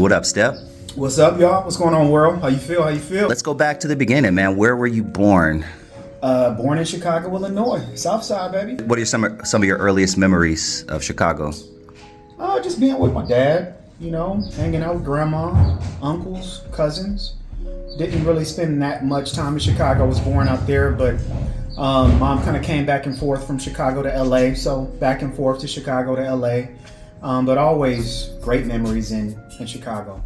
What up, Step? What's up, y'all? What's going on, world? How you feel? How you feel? Let's go back to the beginning, man. Where were you born? Born in Chicago, Illinois. South Side, baby. What are some of your earliest memories of Chicago? Just being with my dad, hanging out with grandma, uncles, cousins. Didn't really spend that much time in Chicago. I was born out there, but mom kind of came back and forth from Chicago to LA. So back and forth to Chicago to LA. But always great memories in Chicago.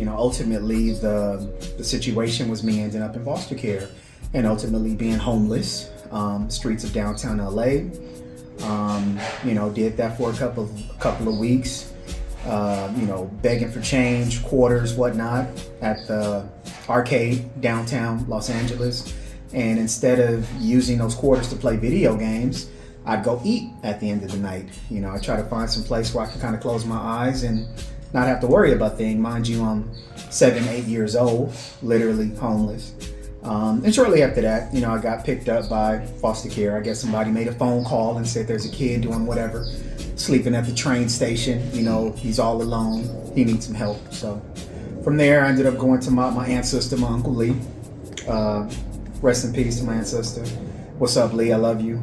Ultimately the situation was me ending up in foster care and ultimately being homeless, streets of downtown LA. Did that for a couple of weeks, begging for change, quarters, whatnot, at the arcade downtown Los Angeles. And instead of using those quarters to play video games, I'd go eat at the end of the night. I try to find some place where I can kind of close my eyes and not have to worry about things. Mind you, I'm 7-8 years old, literally homeless. And shortly after that, I got picked up by foster care. I guess somebody made a phone call and said there's a kid doing whatever, sleeping at the train station. He's all alone. He needs some help. So from there, I ended up going to my ancestor, my Uncle Lee. Rest in peace to my ancestor. What's up, Lee? I love you.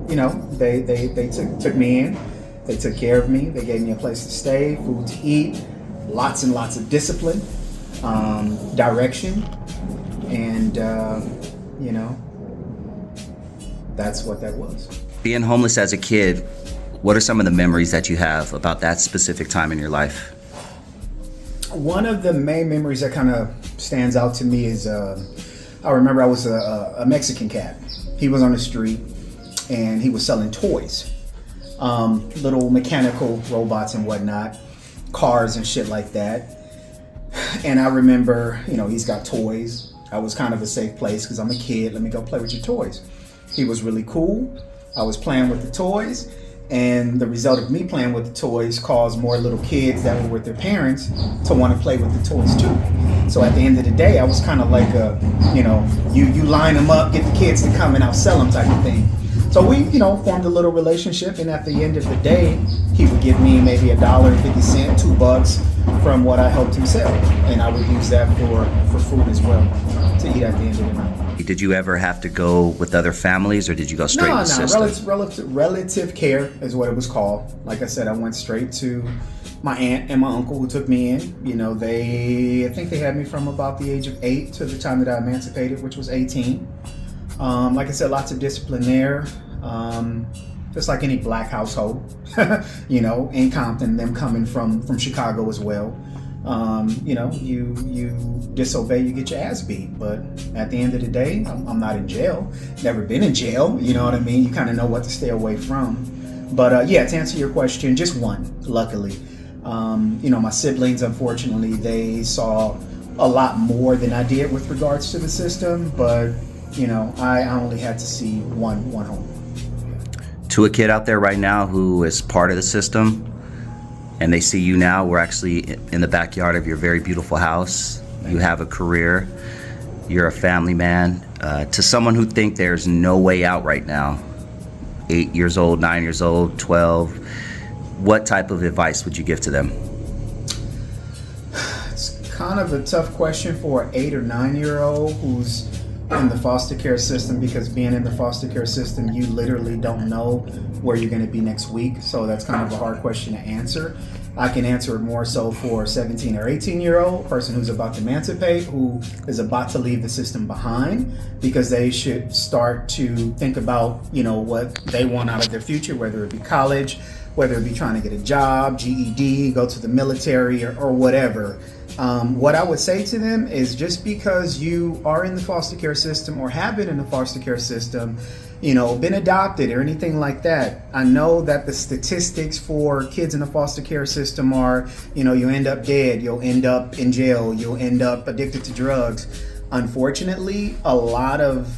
They took me in. They took care of me. They gave me a place to stay, food to eat, lots and lots of discipline, direction, and that's what that was. Being homeless as a kid, what are some of the memories that you have about that specific time in your life? One of the main memories that kind of stands out to me is I remember I was a Mexican cat. He was on the street and he was selling toys, little mechanical robots and whatnot, cars and shit like that. And I remember, he's got toys. I was kind of a safe place because I'm a kid. Let me go play with your toys. He was really cool. I was playing with the toys. And the result of me playing with the toys caused more little kids that were with their parents to want to play with the toys too. So at the end of the day, I was kind of like you line them up, get the kids to come and I'll sell them type of thing. So we, formed a little relationship, and at the end of the day, he would give me maybe $1.50, $2 from what I helped him sell, and I would use that for food as well to eat at the end of the night. Did you ever have to go with other families, or did you go straight to the system? Relative care is what it was called. Like I said, I went straight to my aunt and my uncle who took me in. I think they had me from about the age of 8 to the time that I emancipated, which was 18. Like I said, lots of discipline there. Just like any black household, in Compton, them coming from Chicago as well. You disobey, you get your ass beat. But at the end of the day, I'm not in jail. Never been in jail. You know what I mean? You kind of know what to stay away from. But to answer your question, just one, luckily. My siblings, unfortunately, they saw a lot more than I did with regards to the system. But, I only had to see one home. To a kid out there right now who is part of the system, and they see you now, we're actually in the backyard of your very beautiful house. You have a career. You're a family man. To someone who think there's no way out right now, 8 years old, 9 years old, 12, what type of advice would you give to them? It's kind of a tough question for an 8 or 9-year-old who's in the foster care system, because being in the foster care system, you literally don't know where you're going to be next week. So that's kind of a hard question to answer. I can answer it more so for a 17 or 18-year-old person who's about to emancipate, who is about to leave the system behind, because they should start to think about, what they want out of their future, whether it be college, whether it be trying to get a job, GED, go to the military, or whatever. What I would say to them is, just because you are in the foster care system or have been in the foster care system, been adopted or anything like that, I know that the statistics for kids in the foster care system are, you end up dead, you'll end up in jail, you'll end up addicted to drugs. Unfortunately, a lot of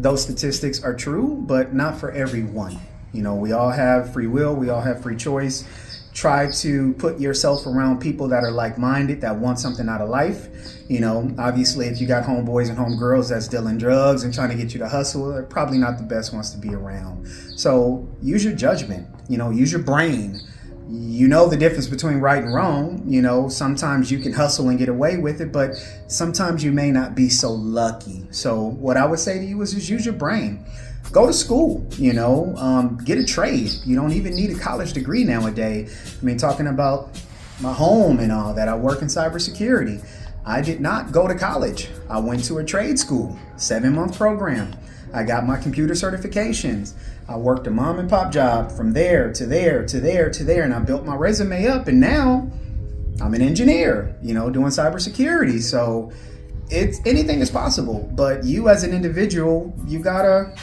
those statistics are true, but not for everyone. We all have free will, we all have free choice. Try to put yourself around people that are like-minded, that want something out of life. Obviously, if you got homeboys and homegirls that's dealing drugs and trying to get you to hustle, they're probably not the best ones to be around. So use your judgment, use your brain. you know the difference between right and wrong. You know, sometimes you can hustle and get away with it, but sometimes you may not be so lucky. So what I would say to you is just use your brain. Go to school, you know, get a trade. You don't even need a college degree nowadays. I mean, talking about my home and all that, I work in cybersecurity. I did not go to college. I went to a trade school, 7-month program. I got my computer certifications. I worked a mom and pop job from there to there to there to there, and I built my resume up, and now I'm an engineer, you know, doing cybersecurity. So anything is possible, but you as an individual, you gotta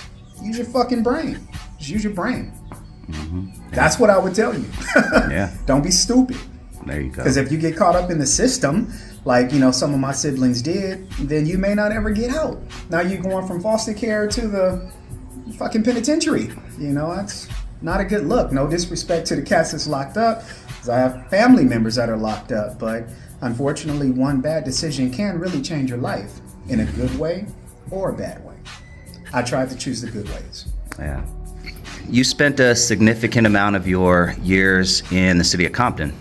use your fucking brain. Just use your brain. Mm-hmm. That's what I would tell you. Yeah. Don't be stupid. There you go. Because if you get caught up in the system, like, you know, some of my siblings did, then you may not ever get out. Now you're going from foster care to the fucking penitentiary. You know, that's not a good look. No disrespect to the cats that's locked up, because I have family members that are locked up. But unfortunately, one bad decision can really change your life in a good way or a bad way. I tried to choose the good ways. Yeah. You spent a significant amount of your years in the city of Compton.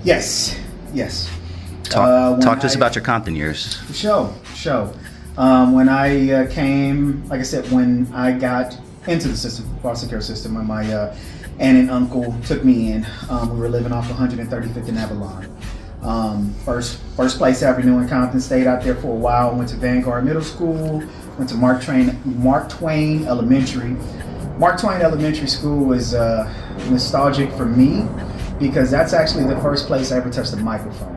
Yes. Talk to us about your Compton years. Show. When I came, like I said, when I got into the system, foster care system, my aunt and uncle took me in. We were living off 135th and Avalon. First place I ever knew in Compton. Stayed out there for a while. Went to Vanguard Middle School. Went to Mark Twain Elementary. Mark Twain Elementary School is nostalgic for me, because that's actually the first place I ever touched a microphone.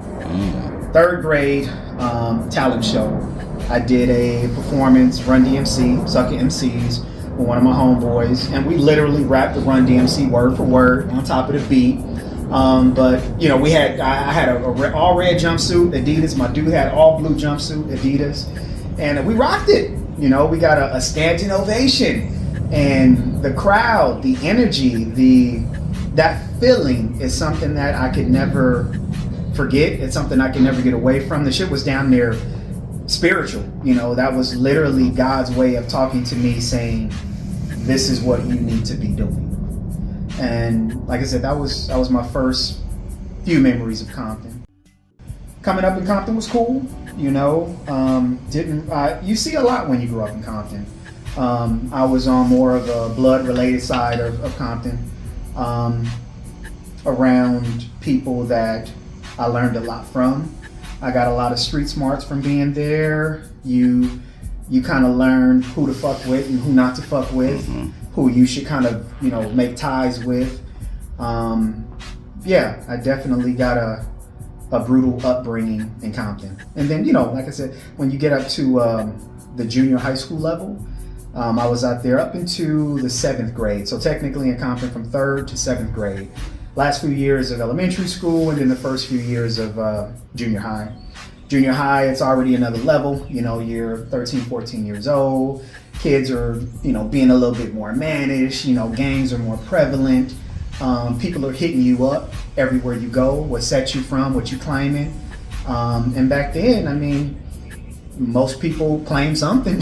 3rd grade talent show. I did a performance, Run DMC, Sucker MCs, with one of my homeboys, and we literally rapped the Run DMC word for word on top of the beat. But you know, I had a all red jumpsuit, Adidas. My dude had all blue jumpsuit, Adidas, and we rocked it. You know, we got a standing ovation, and the crowd, the energy, that feeling is something that I could never forget. It's something I can never get away from. The shit was down there spiritual. You know, that was literally God's way of talking to me, saying, this is what you need to be doing. And like I said, that was my first few memories of Compton. Coming up in Compton was cool. You know, you see a lot when you grow up in Compton. I was on more of a blood related side of Compton. Around people that I learned a lot from. I got a lot of street smarts from being there. You kind of learn who to fuck with and who not to fuck with, who you should kind of, you know, make ties with. Yeah, I definitely got a brutal upbringing in Compton. And then, you know, like I said, when you get up to the junior high school level, I was out there up into the 7th grade. So technically in Compton from 3rd to 7th grade. Last few years of elementary school, and then the first few years of junior high. Junior high, it's already another level. You know, you're 13, 14 years old. Kids are, you know, being a little bit more mannish. You know, gangs are more prevalent. People are hitting you up everywhere you go. What sets you from, what you claiming. And back then, I mean, most people claim something.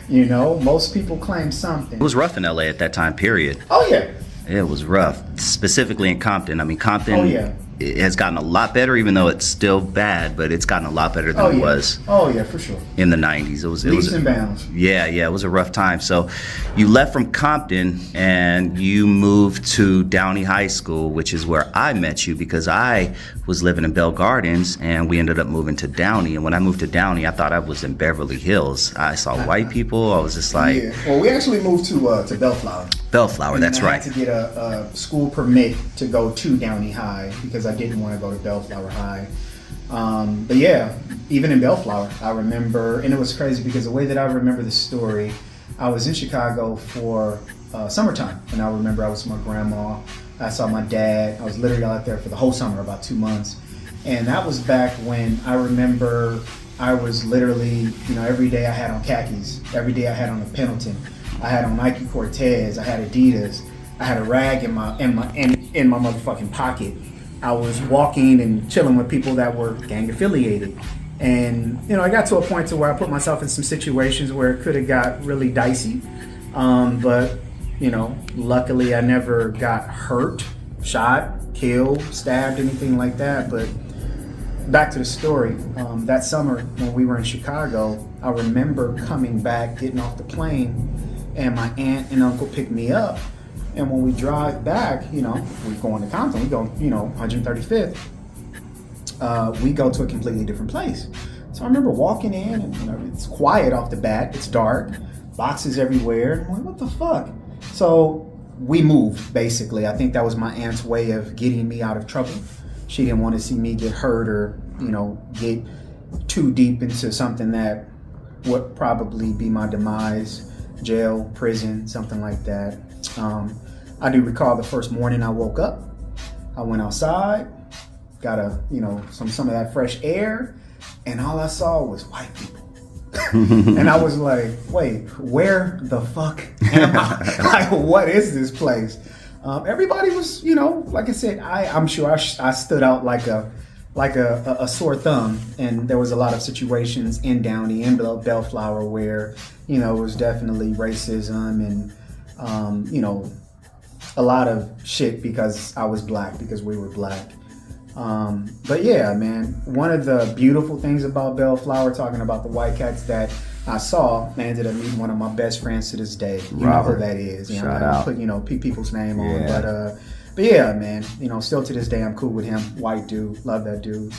You know, most people claim something. It was rough in LA at that time, period. Oh, yeah. It was rough, specifically in Compton. I mean, Compton it has gotten a lot better, even though it's still bad, but it's gotten a lot better than it was. Oh, yeah, for sure. In the 90s. It was leaps and bounds. Yeah, it was a rough time. So you left from Compton and you moved to Downey High School, which is where I met you, because I was living in Bell Gardens and we ended up moving to Downey. And when I moved to Downey, I thought I was in Beverly Hills. I saw white people. I was just like... Yeah. Well, we actually moved to Bellflower. Bellflower, that's right. I had to get a school permit to go to Downey High because I didn't want to go to Bellflower High. But yeah, even in Bellflower, I remember, and it was crazy because the way that I remember the story, I was in Chicago for summertime, and I remember I was with my grandma. I saw my dad. I was literally out there for the whole summer, about 2 months. And that was back when I remember I was literally, you know, every day I had on khakis. Every day I had on a Pendleton. I had on Nike Cortez. I had Adidas. I had a rag in my motherfucking pocket. I was walking and chilling with people that were gang affiliated. And, you know, I got to a point to where I put myself in some situations where it could have got really dicey. But, you know, luckily I never got hurt shot, killed, stabbed, anything like that. But back to the story. That summer when we were in Chicago, I remember coming back, getting off the plane, and my aunt and uncle picked me up. And when we drive back, we're going to Compton, we go, 135th. We go to a completely different place. So I remember walking in, and it's quiet off the bat. It's dark, boxes everywhere. I'm like, what the fuck? So we moved, basically. I think that was my aunt's way of getting me out of trouble. She didn't want to see me get hurt or, get too deep into something that would probably be my demise, jail, prison, something like that. I do recall the first morning I woke up. I went outside, got some of that fresh air, and all I saw was white people. And I was like, wait, where the fuck am I? Like, what is this place? Everybody was, like I said, I'm sure I stood out like a sore thumb, and there was a lot of situations in Downey and Bellflower where, it was definitely racism and, a lot of shit because I was black, because we were black. But yeah, man, one of the beautiful things about Bellflower, talking about the white cats that I saw, I ended up meeting one of my best friends to this day. You know who that is. Shout out. Put people's name on. But yeah, man, still to this day I'm cool with him. White dude, love that dude.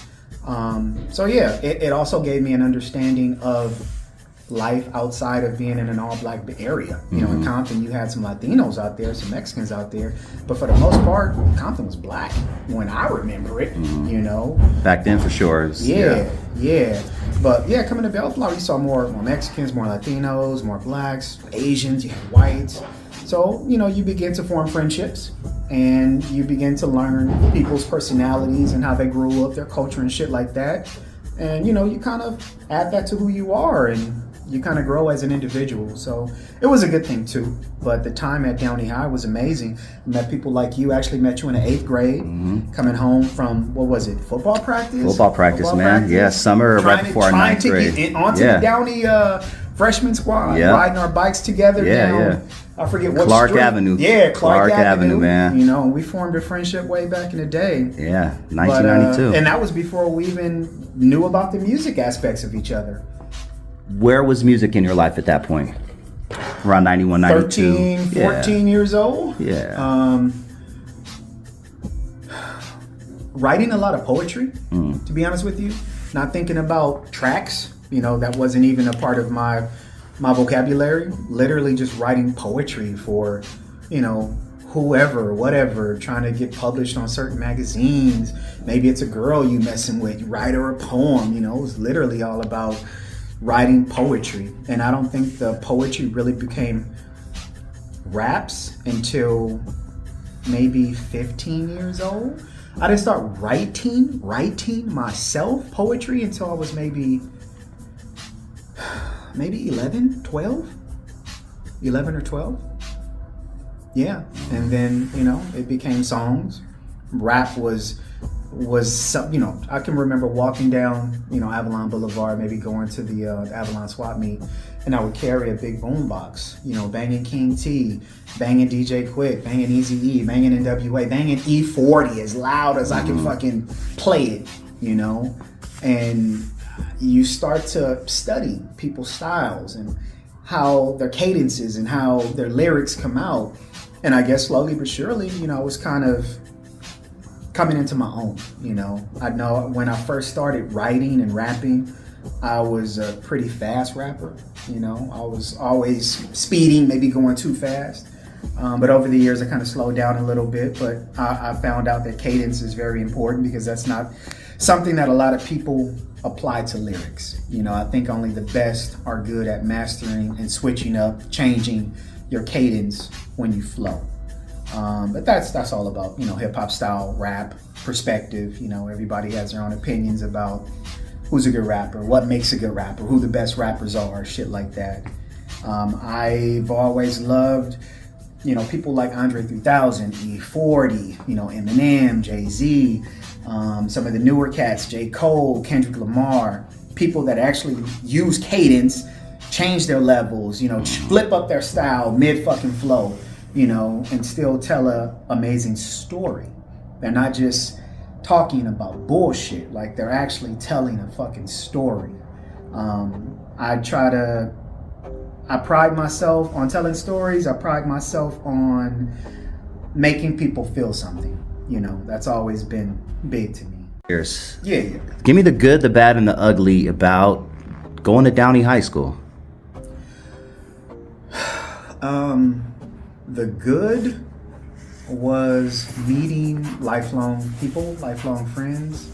So yeah, it also gave me an understanding of life outside of being in an all-black area. In Compton, you had some Latinos out there, some Mexicans out there, but for the most part, Compton was black when I remember it. Back then, for sure. Yeah. But yeah, coming to Bellflower, you saw more Mexicans, more Latinos, more blacks, Asians, you had whites. So, you begin to form friendships, and you begin to learn people's personalities and how they grew up, their culture and shit like that. And, you kind of add that to who you are, and you kind of grow as an individual. So it was a good thing too. But the time at Downey High was amazing. I met people like you. Actually met you in the 8th grade, coming home from, what was it, football practice? Football practice, man. Yeah, summer right before our 9th grade. Get onto the Downey freshman squad, riding our bikes together down, I forget what Clark street. Avenue. Yeah, Clark Avenue, man. And we formed a friendship way back in the day. Yeah, 1992. And that was before we even knew about the music aspects of each other. Where was music in your life at that point? Around 91, 92? 13, 14 years old. Yeah. Writing a lot of poetry, to be honest with you. Not thinking about tracks. That wasn't even a part of my vocabulary. Literally just writing poetry for, whoever, whatever, trying to get published on certain magazines. Maybe it's a girl you messing with, you write her a poem. It was literally all about writing poetry. And I don't think the poetry really became raps until maybe 15 years old. I didn't start writing myself poetry until I was maybe 11 or 12. Yeah. And then, it became songs. Rap was some, I can remember walking down, Avalon Boulevard, maybe going to the Avalon swap meet, and I would carry a big boom box, banging King T, banging DJ Quick, banging Eazy-E, banging NWA, banging E40 as loud as I can fucking play it, and you start to study people's styles and how their cadences and how their lyrics come out. And I guess slowly but surely, I was kind of coming into my own. I know when I first started writing and rapping, I was a pretty fast rapper. I was always speeding, maybe going too fast. But over the years, I kind of slowed down a little bit. But I found out that cadence is very important, because that's not something that a lot of people apply to lyrics. I think only the best are good at mastering and switching up, changing your cadence when you flow. But that's all about, hip hop style, rap, perspective. Everybody has their own opinions about who's a good rapper, what makes a good rapper, who the best rappers are, shit like that. I've always loved, people like Andre 3000, E40, Eminem, Jay-Z, some of the newer cats, J. Cole, Kendrick Lamar, people that actually use cadence, change their levels, flip up their style mid fucking flow, and still tell a amazing story. They're not just talking about bullshit. Like, they're actually telling a fucking story. I pride myself on telling stories. I pride myself on making people feel something. You know, that's always been big to me. Years. Yeah. Give me the good, the bad, and the ugly about going to Downey High School. The good was meeting lifelong people, lifelong friends,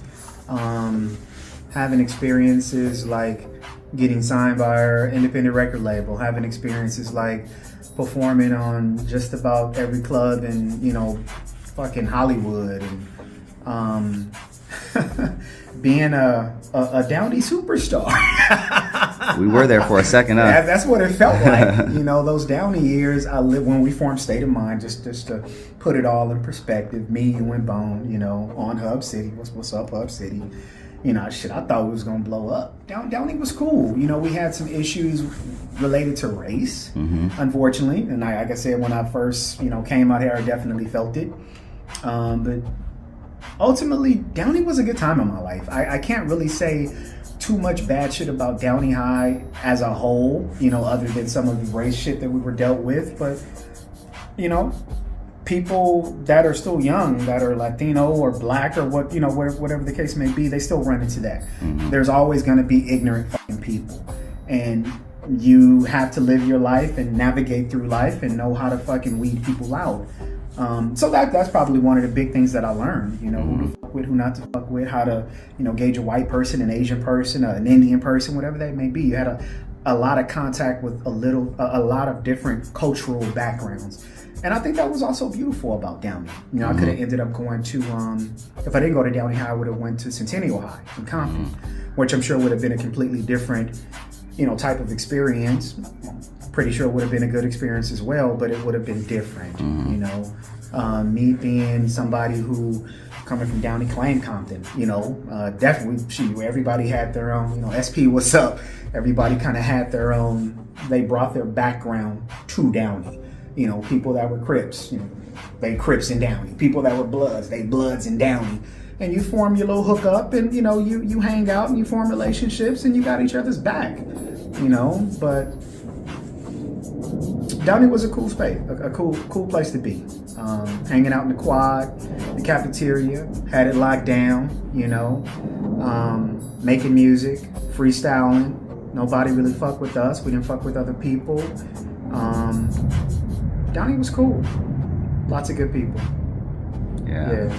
having experiences like getting signed by our independent record label, having experiences like performing on just about every club in, you know, fucking Hollywood, and being a Downey superstar. We were there for a second, huh? That's what it felt like. You know, those Downey years, I lived when we formed State of Mind, just to put it all in perspective. Me, you, and Bone, you know, on Hub City. What's up, Hub City? You know, shit, I thought it was going to blow up. Downey was cool. You know, we had some issues related to race, unfortunately. And like I said, when I first, you know, came out here, I definitely felt it. But ultimately, Downey was a good time in my life. I can't really say too much bad shit about Downey High as a whole, you know, other than some of the race shit that we were dealt with. But, you know, people that are still young, that are Latino or black or what, you know, whatever the case may be, they still run into that. There's always going to be ignorant fucking people. And you have to live your life and navigate through life and know how to fucking weed people out. So that's probably one of the big things that I learned, you know, who to fuck with, who not to fuck with, how to, you know, gauge a white person, an Asian person, an Indian person, whatever that may be. You had a lot of contact with a lot of different cultural backgrounds. And I think that was also beautiful about Downey. You know, I could have ended up going to, if I didn't go to Downey High, I would have went to Centennial High in Compton, which I'm sure would have been a completely different, you know, type of experience. Pretty sure it would have been a good experience as well, but it would have been different, you know. Me being somebody who, coming from Downey, claimed Compton, you know, definitely, everybody had their own, you know, SP, what's up? Everybody kind of had their own, they brought their background to Downey. You know, people that were Crips, you know, they Crips in Downey. People that were Bloods, they Bloods in Downey. And you form your little hookup, and, you know, you hang out and you form relationships and you got each other's back, you know. But Downey was a cool space, a cool place to be. Hanging out in the quad, the cafeteria, had it locked down, you know. Making music, freestyling. Nobody really fucked with us. We didn't fuck with other people. Downey was cool. Lots of good people. Yeah.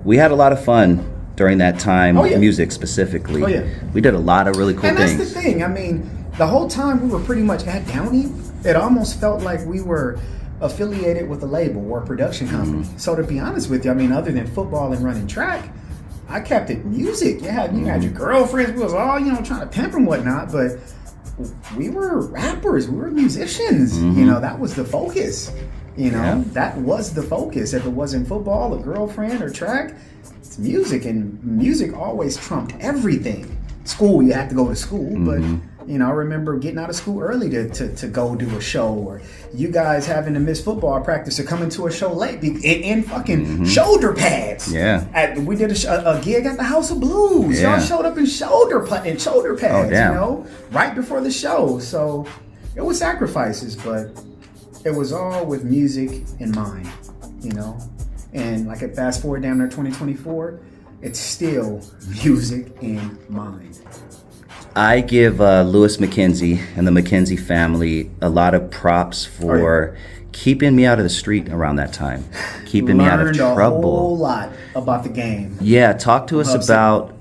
We had a lot of fun during that time, yeah. music specifically. Oh, yeah. We did a lot of really cool things. And that's the thing. I mean, the whole time we were pretty much at Downey, it almost felt like we were affiliated with a label or a production company. So to be honest with you, I mean, other than football and running track, I kept it music. You had your girlfriends. We was all, you know, trying to pimp and whatnot, but we were rappers. We were musicians. You know, that was the focus. You know, that was the focus. If it wasn't football, a girlfriend, or track, it's music. And music always trumped everything. School, you had to go to school, but you know, I remember getting out of school early to go do a show, or you guys having to miss football practice or coming to a show late in fucking shoulder pads. We did a gig at the House of Blues. Y'all showed up in shoulder pads, you know, right before the show. So it was sacrifices, but it was all with music in mind, you know. And like, fast forward down there 2024, it's still music in mind. I give Lewis McKenzie and the McKenzie family a lot of props for keeping me out of the street around that time, keeping me out of trouble. Learned a whole lot about the game. Yeah, talk to us about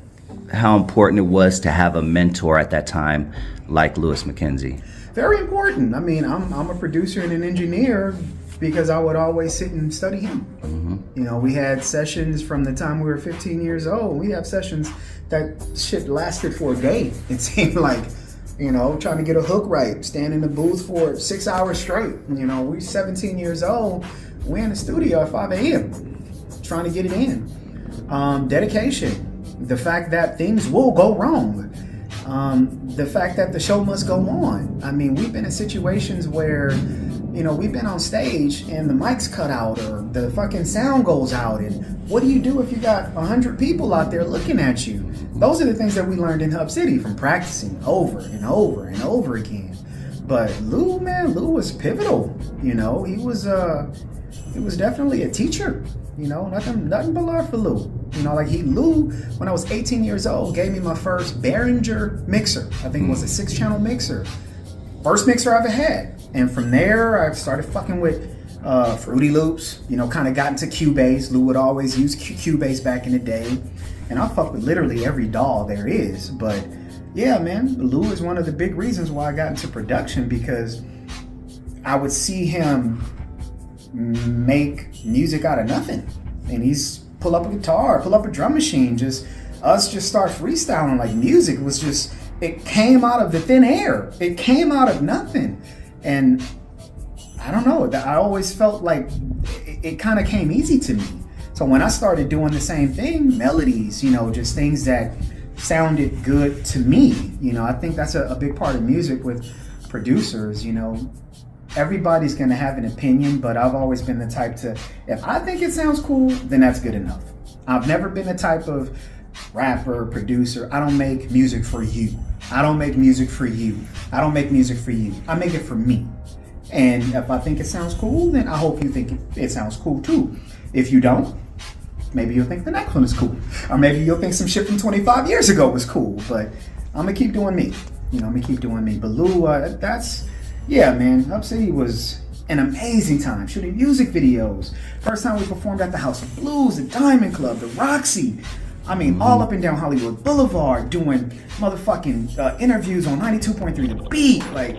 how important it was to have a mentor at that time like Lewis McKenzie. Very important. I mean, I'm a producer and an engineer because I would always sit and study him. You know, we had sessions from the time we were 15 years old. We have sessions that shit lasted for a day. It seemed like, you know, trying to get a hook right, stand in the booth for 6 hours straight. You know, we 17 years old. We're in the studio at 5 a.m. trying to get it in. Dedication. The fact that things will go wrong. The fact that the show must go on. I mean, we've been in situations where, You know, we've been on stage and the mic's cut out or the fucking sound goes out. And what do you do if you got 100 people out there looking at you? Those are the things that we learned in Hub City from practicing over and over and over again. But Lou, man, Lou was pivotal. You know, he was definitely a teacher. You know, nothing but love for Lou. You know, like Lou, when I was 18 years old, gave me my first Behringer mixer. I think it was a 6-channel mixer. First mixer I ever had. And from there, I started fucking with Fruity Loops. You know, kind of got into Cubase. Lou would always use Cubase back in the day. And I fuck with literally every DAW there is. But yeah, man, Lou is one of the big reasons why I got into production, because I would see him make music out of nothing. And he's pull up a guitar, pull up a drum machine, just start freestyling. Like, music was just, it came out of the thin air. It came out of nothing. And I don't know, I always felt like it kind of came easy to me. So when I started doing the same thing, melodies, you know, just things that sounded good to me, you know, I think that's a big part of music with producers. You know, everybody's going to have an opinion, but I've always been the type to, if I think it sounds cool, then that's good enough. I've never been the type of rapper, producer. I don't make music for you. I don't make music for you. I don't make music for you. I make it for me. And if I think it sounds cool, then I hope you think it sounds cool too. If you don't, maybe you'll think the next one is cool. Or maybe you'll think some shit from 25 years ago was cool. But I'm going to keep doing me. You know, I'm going to keep doing me. But Lou, yeah, man, Hub City was an amazing time shooting music videos. First time we performed at the House of Blues, the Diamond Club, the Roxy. I mean, all up and down Hollywood Boulevard, doing motherfucking interviews on 92.3 The Beat. Like,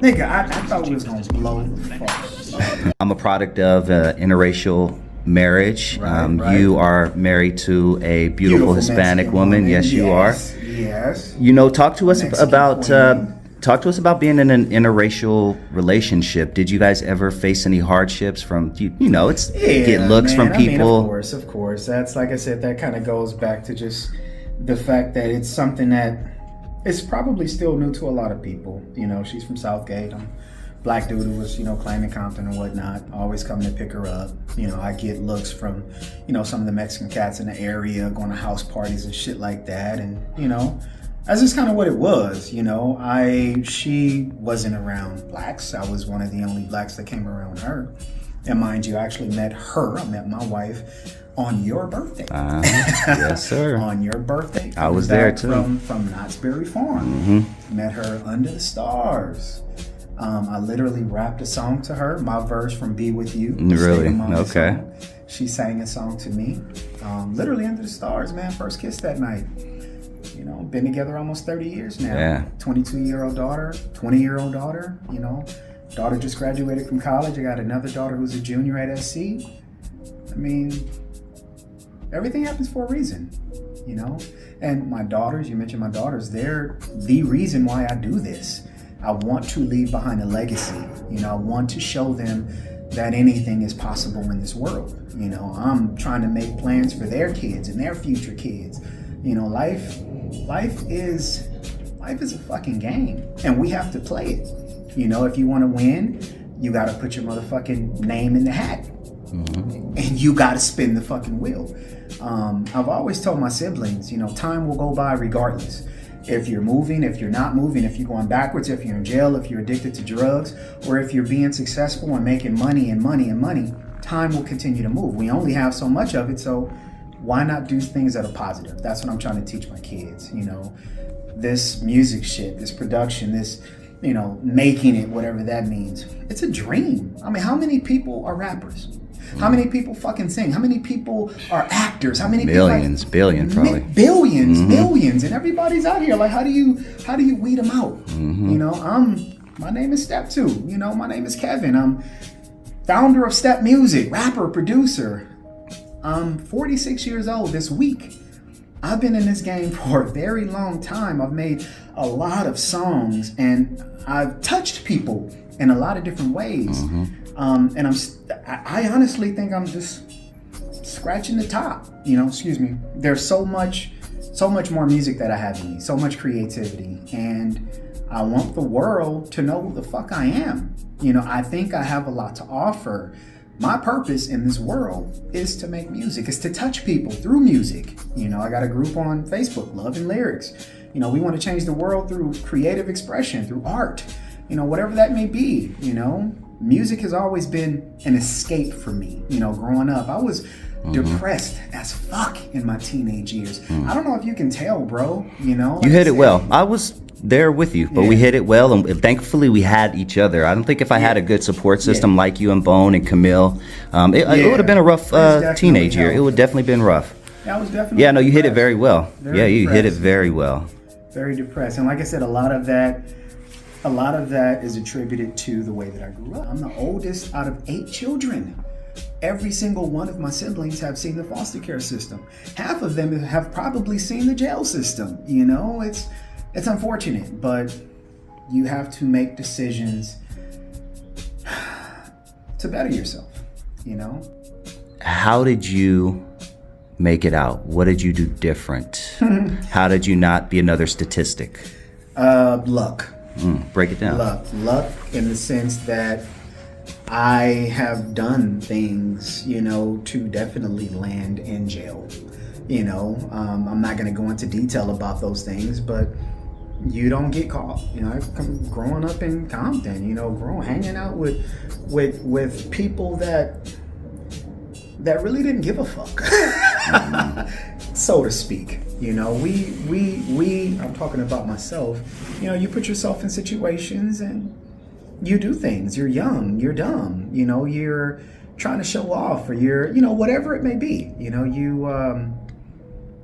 nigga, I thought we was gonna blow the fuck up. I'm a product of interracial marriage. Right. You are married to a beautiful Hispanic Mexican woman. Yes, you are. Yes. You know, talk to us Mexican about queen. talk to us about being in an interracial relationship. Did you guys ever face any hardships from you know, get looks from people? I mean, of course. That's, like I said, that kind of goes back to just the fact that it's something that it's probably still new to a lot of people. You know, she's from Southgate. I'm a black dude who was, you know, claiming Compton and whatnot, always coming to pick her up. You know, I get looks from, you know, some of the Mexican cats in the area, going to house parties and shit like that. And, you know, that's just kind of what it was. You know, she wasn't around blacks. I was one of the only blacks that came around her. And mind you, I actually met her. I met my wife on your birthday. Yes, sir. On your birthday. I was there too. From Knott's Berry Farm. Met her under the stars. I literally rapped a song to her, my verse from Be With You. Really? Okay. Song. She sang a song to me. Literally under the stars, man. First kiss that night. You know, been together almost 30 years now. Yeah. 22-year-old daughter, 20-year-old daughter, you know. Daughter just graduated from college. I got another daughter who's a junior at SC. I mean, everything happens for a reason, you know. And my daughters, you mentioned my daughters, they're the reason why I do this. I want to leave behind a legacy. You know, I want to show them that anything is possible in this world. You know, I'm trying to make plans for their kids and their future kids. You know, life is a fucking game, and we have to play it. You know, if you want to win, you got to put your motherfucking name in the hat, and you got to spin the fucking wheel. I've always told my siblings, you know, time will go by regardless. If you're moving, if you're not moving, if you're going backwards, if you're in jail, if you're addicted to drugs, or if you're being successful and making money and money and money, time will continue to move. We only have so much of it, so why not do things that are positive? That's what I'm trying to teach my kids. You know, this music shit, this production, this, you know, making it, whatever that means. It's a dream. I mean, how many people are rappers? How many people fucking sing? How many people are actors? How many billions, billions probably. Billions, and everybody's out here. Like, how do you weed them out? You know, my name is Step 2. You know, my name is Kevin. I'm founder of Step Music, rapper, producer. I'm 46 years old this week. I've been in this game for a very long time. I've made a lot of songs and I've touched people in a lot of different ways. And I honestly think I'm just scratching the top, you know, excuse me. There's so much more music that I have in me, so much creativity. And I want the world to know who the fuck I am. You know, I think I have a lot to offer. My purpose in this world is to make music, is to touch people through music. You know, I got a group on Facebook, Love and Lyrics. You know, we want to change the world through creative expression, through art, you know, whatever that may be. You know, music has always been an escape for me. You know, growing up, I was depressed as fuck in my teenage years. I don't know if you can tell, bro. You know, You hit it well. I was there with you, but we hit it well, and thankfully we had each other. I don't think if I had a good support system like you and Bone and Camille, it would have been a rough teenage year. It would definitely been rough. Yeah, I was definitely. Yeah, no, you hit it very well. Very You hit it depressed. very well. Very depressed, and like I said, a lot of that is attributed to the way that I grew up. I'm the oldest out of 8 children. Every single one of my siblings have seen the foster care system. Half of them have probably seen the jail system. You know, it's unfortunate, but you have to make decisions to better yourself, you know? How did you make it out? What did you do different? How did you not be another statistic? Luck. Break it down. Luck in the sense that I have done things, you know, to definitely land in jail. You know, I'm not going to go into detail about those things, but you don't get caught. You know, growing up in Compton, you know, hanging out with people that really didn't give a fuck, so to speak. You know, I'm talking about myself. You know, you put yourself in situations and you do things. You're young, you're dumb, you know, you're trying to show off, or you're, you know, whatever it may be. You know,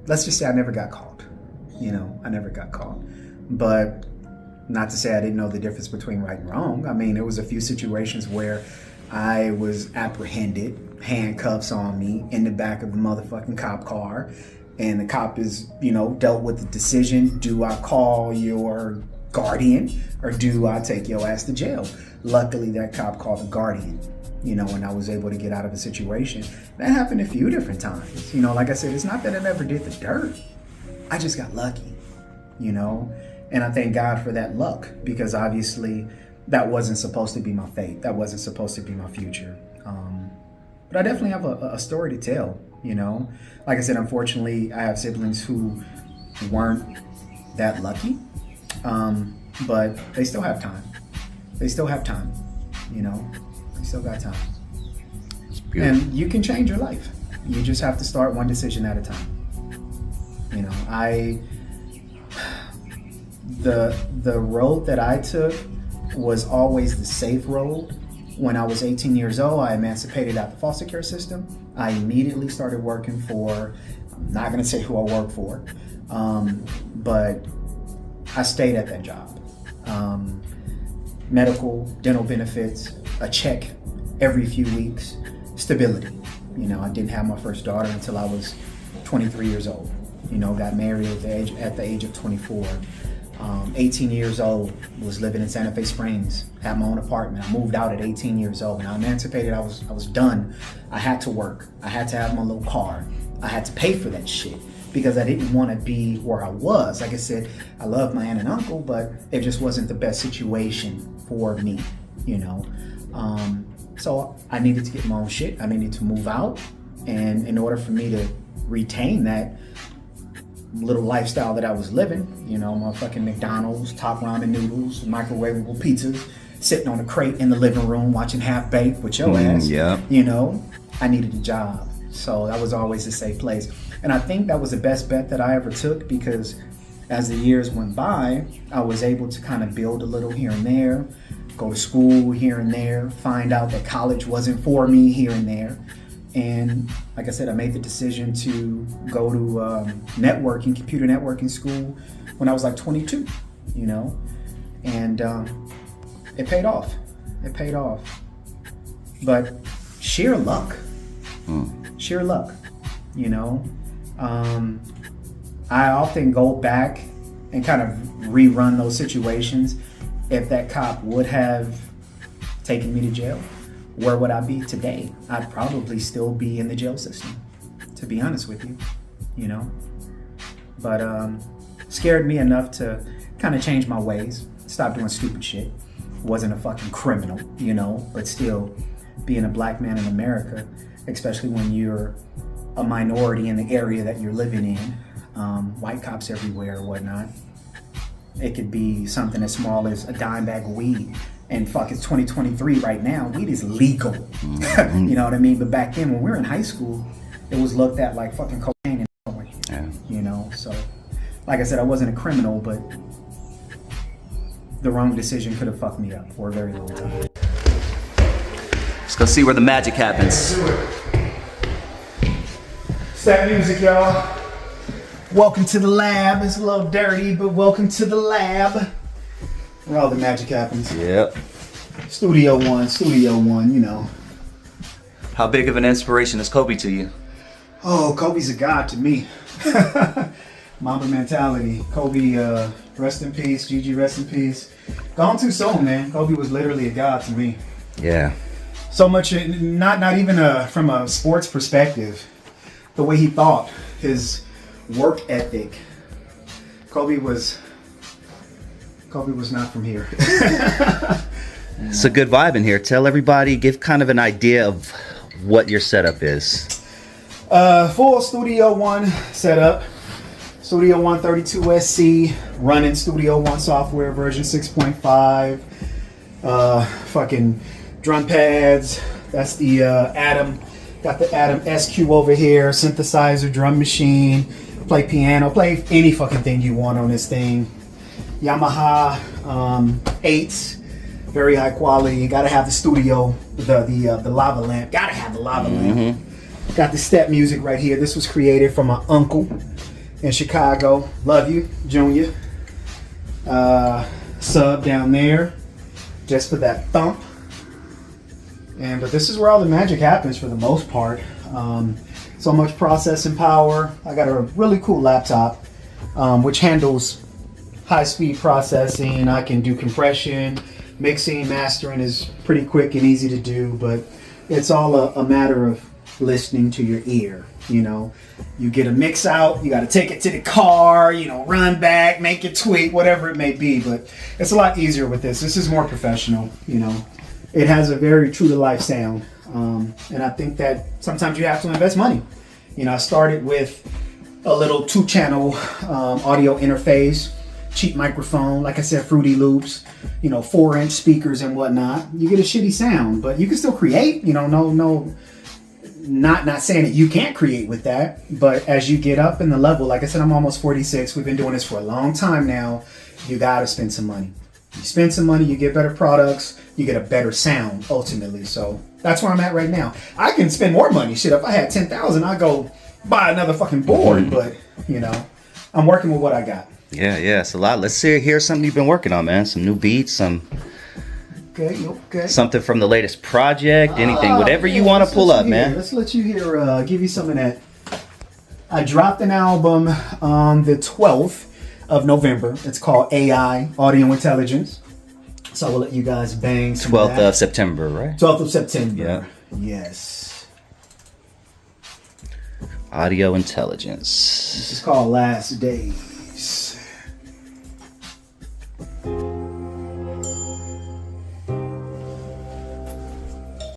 let's just say I never got caught. You know, I never got caught. But not to say I didn't know the difference between right and wrong. I mean, there was a few situations where I was apprehended, handcuffs on me in the back of the motherfucking cop car. And the cop is, you know, dealt with the decision, do I call your guardian or do I take your ass to jail? Luckily, that cop called the guardian, you know, and I was able to get out of the situation. That happened a few different times. You know, like I said, it's not that I never did the dirt. I just got lucky, you know? And I thank God for that luck, because obviously that wasn't supposed to be my fate. That wasn't supposed to be my future. But I definitely have a story to tell, you know? Like I said, unfortunately, I have siblings who weren't that lucky, but they still have time. They still have time, you know? They still got time. It's beautiful. And you can change your life. You just have to start one decision at a time. You know, the road that I took was always the safe road. When I was 18 years old, I emancipated out the foster care system. I immediately started working for, I'm not gonna say who I work for, but I stayed at that job. Medical, dental benefits, a check every few weeks, stability. You know, I didn't have my first daughter until I was 23 years old. You know, got married at the age of 24. 18 years old, was living in Santa Fe Springs, had my own apartment. I moved out at 18 years old. When I emancipated, I was done. I had to work. I had to have my little car. I had to pay for that shit because I didn't want to be where I was. Like I said, I love my aunt and uncle, but it just wasn't the best situation for me, you know. So I needed to get my own shit. I needed to move out. And in order for me to retain that little lifestyle that I was living, you know, my fucking McDonald's, top ramen noodles, microwavable pizzas, sitting on a crate in the living room watching Half Baked with your ass, yeah. You know, I needed a job. So that was always a safe place. And I think that was the best bet that I ever took, because as the years went by, I was able to kind of build a little here and there, go to school here and there, find out that college wasn't for me here and there. And like I said, I made the decision to go to computer networking school when I was like 22, you know, and it paid off. It paid off. But sheer luck, you know. I often go back and kind of rerun those situations. If that cop would have taken me to jail, where would I be today? I'd probably still be in the jail system, to be honest with you, you know. But scared me enough to kind of change my ways, stop doing stupid shit, wasn't a fucking criminal, you know, but still being a black man in America, especially when you're a minority in the area that you're living in, white cops everywhere or whatnot. It could be something as small as a dime bag of weed. And fuck, it's 2023 right now. Weed is legal. You know what I mean? But back then, when we were in high school, it was looked at like fucking cocaine and heroin. Yeah. You know, so like I said, I wasn't a criminal, but the wrong decision could have fucked me up for a very long time. Let's go see where the magic happens. Step music, y'all. Welcome to the lab. It's a little dirty, but welcome to the lab. Where all the magic happens. Yep. Studio One, you know. How big of an inspiration is Kobe to you? Oh, Kobe's a god to me. Mamba mentality. Kobe, rest in peace. Gigi, rest in peace. Gone too soon, man. Kobe was literally a god to me. Yeah. So much, not even from a sports perspective. The way he thought, his work ethic. Kobe was not from here. It's a good vibe in here. Tell everybody, give kind of an idea of what your setup is. Full Studio One setup. Studio One 32SC, running Studio One software version 6.5. Fucking drum pads. That's the Atom. Got the Atom SQ over here. Synthesizer, drum machine. Play piano. Play any fucking thing you want on this thing. Yamaha 8s. Very high quality. You gotta have the studio, the lava lamp. Gotta have the lava lamp. Got the step music right here. This was created from my uncle in Chicago. Love you, Junior. Sub down there, just for that thump. But this is where all the magic happens for the most part. So much processing power. I got a really cool laptop, which handles high-speed processing. I can do compression, mixing, mastering is pretty quick and easy to do, but it's all a matter of listening to your ear. You know, you get a mix out, you got to take it to the car, you know, run back, make it tweak, whatever it may be. But it's a lot easier with this. This is more professional. You know, it has a very true to life sound, and I think that sometimes you have to invest money. You know, I started with a little 2-channel audio interface, cheap microphone, like I said, Fruity Loops, you know, 4-inch speakers and whatnot. You get a shitty sound, but you can still create. You know, not saying that you can't create with that, but as you get up in the level, like I said, I'm almost 46. We've been doing this for a long time now. You got to spend some money. You spend some money, you get better products, you get a better sound ultimately. So that's where I'm at right now. I can spend more money. Shit, if I had 10,000, I'd go buy another fucking board. But you know, I'm working with what I got. Yeah, it's a lot. Let's hear something you've been working on, man. Some new beats, Okay. something from the latest project, anything, whatever you want to pull up, man. Let's let you hear, give you some of that. I dropped an album on the 12th of November. It's called AI, Audio Intelligence. So I will let you guys bang some 12th of that. of September, right? 12th of September. Yeah. Yes. Audio Intelligence. This is called Last Days.